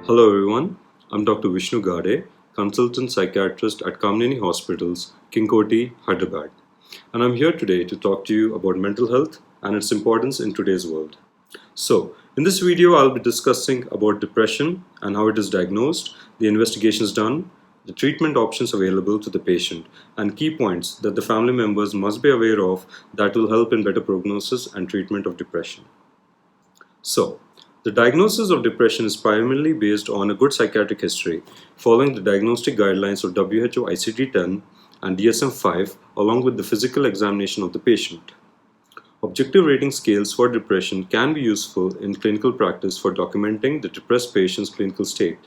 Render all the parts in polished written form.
Hello everyone, I'm Dr. Vishnu Gade, Consultant Psychiatrist at Kamineni Hospitals, Koti, Hyderabad. And I'm here today to talk to you about mental health and its importance in today's world. So, in this video, I'll be discussing about depression and how it is diagnosed, the investigations done, the treatment options available to the patient, and key points that the family members must be aware of that will help in better prognosis and treatment of depression. So, the diagnosis of depression is primarily based on a good psychiatric history, following the diagnostic guidelines of WHO ICD-10 and DSM-5, along with the physical examination of the patient. Objective rating scales for depression can be useful in clinical practice for documenting the depressed patient's clinical state.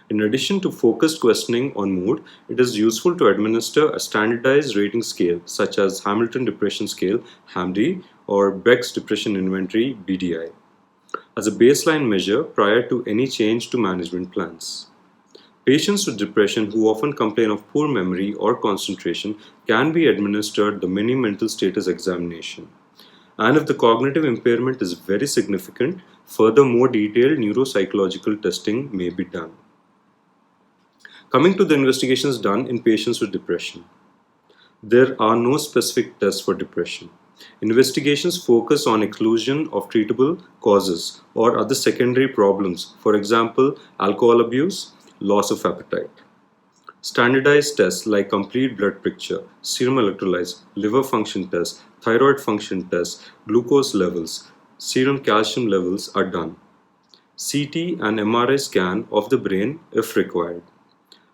In addition to focused questioning on mood, it is useful to administer a standardized rating scale such as Hamilton Depression Scale (HAM-D) or Beck's Depression Inventory (BDI) as a baseline measure prior to any change to management plans. Patients with depression who often complain of poor memory or concentration can be administered the mini mental status examination. And if the cognitive impairment is very significant, further more detailed neuropsychological testing may be done. Coming to the investigations done in patients with depression. There are no specific tests for depression. Investigations focus on exclusion of treatable causes or other secondary problems, for example, alcohol abuse, loss of appetite. Standardized tests like complete blood picture, serum electrolytes, liver function tests, thyroid function tests, glucose levels, serum calcium levels are done. CT and MRI scan of the brain if required.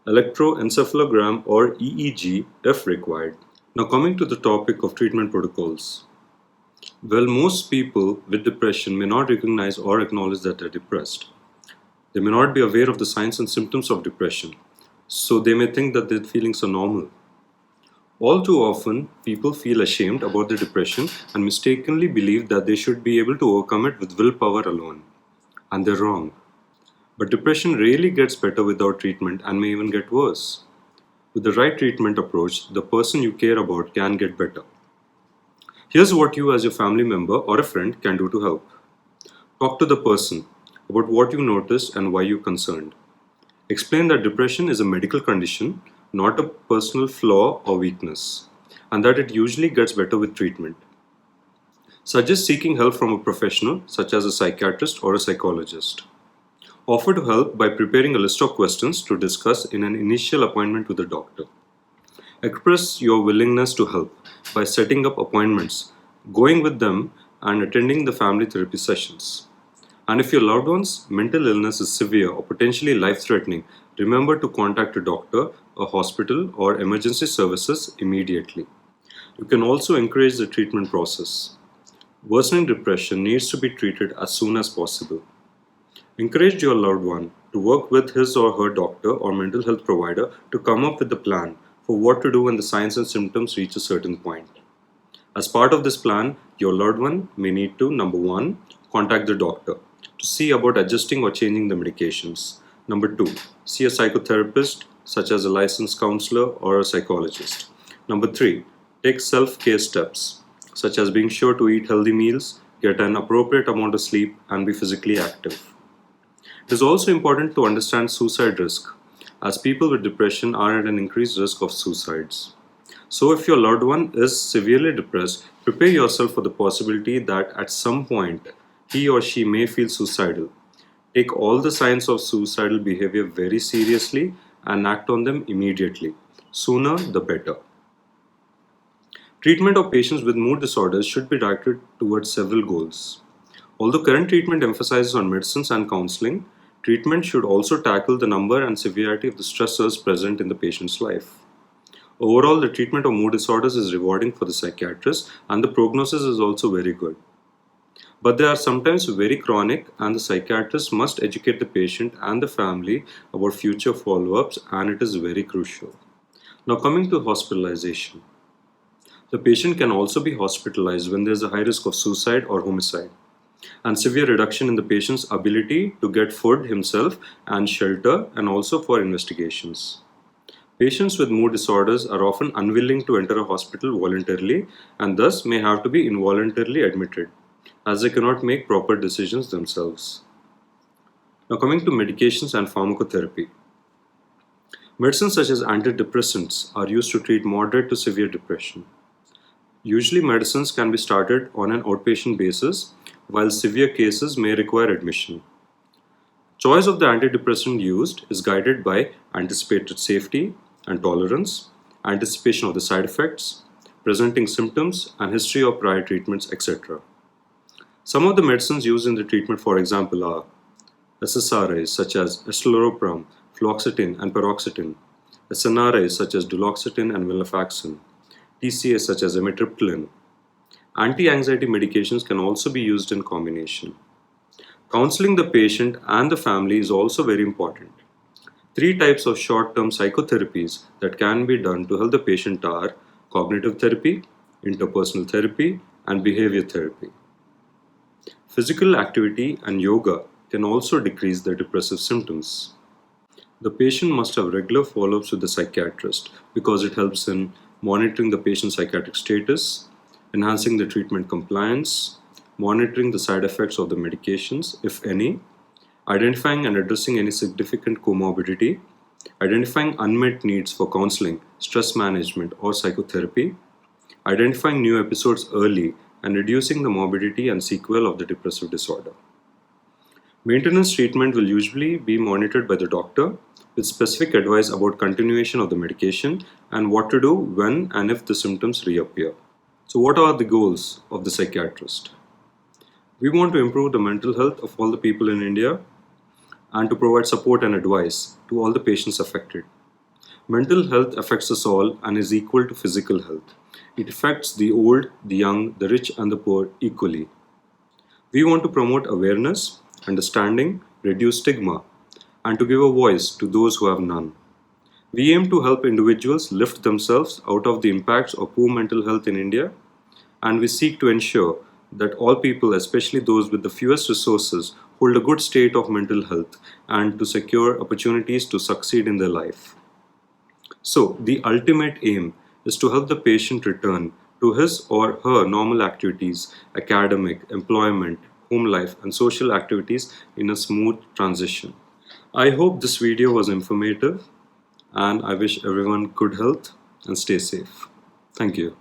Electroencephalogram or EEG if required. Now coming to the topic of treatment protocols. Well, most people with depression may not recognize or acknowledge that they're depressed. They may not be aware of the signs and symptoms of depression, so they may think that their feelings are normal. All too often, people feel ashamed about their depression and mistakenly believe that they should be able to overcome it with willpower alone. And they're wrong. But depression rarely gets better without treatment and may even get worse. With the right treatment approach, the person you care about can get better. Here's what you as your family member or a friend can do to help. Talk to the person about what you noticed and why you're concerned. Explain that depression is a medical condition, not a personal flaw or weakness, and that it usually gets better with treatment. Suggest seeking help from a professional such as a psychiatrist or a psychologist. Offer to help by preparing a list of questions to discuss in an initial appointment with a doctor. Express your willingness to help by setting up appointments, going with them, and attending the family therapy sessions. And if your loved one's mental illness is severe or potentially life-threatening, remember to contact a doctor, a hospital, or emergency services immediately. You can also encourage the treatment process. Worsening depression needs to be treated as soon as possible. Encourage your loved one to work with his or her doctor or mental health provider to come up with a plan for what to do when the signs and symptoms reach a certain point. As part of this plan, your loved one may need to, number 1, contact the doctor to see about adjusting or changing the medications. Number 2, see a psychotherapist such as a licensed counselor or a psychologist. Number 3, take self-care steps such as being sure to eat healthy meals, get an appropriate amount of sleep, and be physically active. It is also important to understand suicide risk, as people with depression are at an increased risk of suicides. So if your loved one is severely depressed, prepare yourself for the possibility that at some point he or she may feel suicidal. Take all the signs of suicidal behavior very seriously and act on them immediately. Sooner the better. Treatment of patients with mood disorders should be directed towards several goals. Although current treatment emphasizes on medicines and counseling, treatment should also tackle the number and severity of the stressors present in the patient's life. Overall, the treatment of mood disorders is rewarding for the psychiatrist and the prognosis is also very good. But they are sometimes very chronic and the psychiatrist must educate the patient and the family about future follow-ups, and it is very crucial. Now coming to hospitalization. The patient can also be hospitalized when there is a high risk of suicide or homicide, and severe reduction in the patient's ability to get food himself and shelter, and also for investigations. Patients with mood disorders are often unwilling to enter a hospital voluntarily and thus may have to be involuntarily admitted, as they cannot make proper decisions themselves. Now, coming to medications and pharmacotherapy. Medicines such as antidepressants are used to treat moderate to severe depression. Usually, medicines can be started on an outpatient basis, while severe cases may require admission. Choice of the antidepressant used is guided by anticipated safety and tolerance, anticipation of the side effects, presenting symptoms, and history of prior treatments, etc. Some of the medicines used in the treatment, for example, are SSRIs such as escitalopram, fluoxetine, and paroxetine, SNRIs such as duloxetine and venlafaxine, TCAs such as amitriptyline. Anti-anxiety medications can also be used in combination. Counseling the patient and the family is also very important. Three types of short-term psychotherapies that can be done to help the patient are cognitive therapy, interpersonal therapy, and behavior therapy. Physical activity and yoga can also decrease the depressive symptoms. The patient must have regular follow-ups with the psychiatrist because it helps in monitoring the patient's psychiatric status, enhancing the treatment compliance, monitoring the side effects of the medications, if any, identifying and addressing any significant comorbidity, identifying unmet needs for counseling, stress management, or psychotherapy, identifying new episodes early, and reducing the morbidity and sequel of the depressive disorder. Maintenance treatment will usually be monitored by the doctor with specific advice about continuation of the medication and what to do when and if the symptoms reappear. So, what are the goals of the psychiatrist? We want to improve the mental health of all the people in India and to provide support and advice to all the patients affected. Mental health affects us all and is equal to physical health. It affects the old, the young, the rich, and the poor equally. We want to promote awareness, understanding, reduce stigma, and to give a voice to those who have none. We aim to help individuals lift themselves out of the impacts of poor mental health in India, and we seek to ensure that all people, especially those with the fewest resources, hold a good state of mental health and to secure opportunities to succeed in their life. So, the ultimate aim is to help the patient return to his or her normal activities, academic, employment, home life, and social activities in a smooth transition. I hope this video was informative and I wish everyone good health and stay safe. Thank you.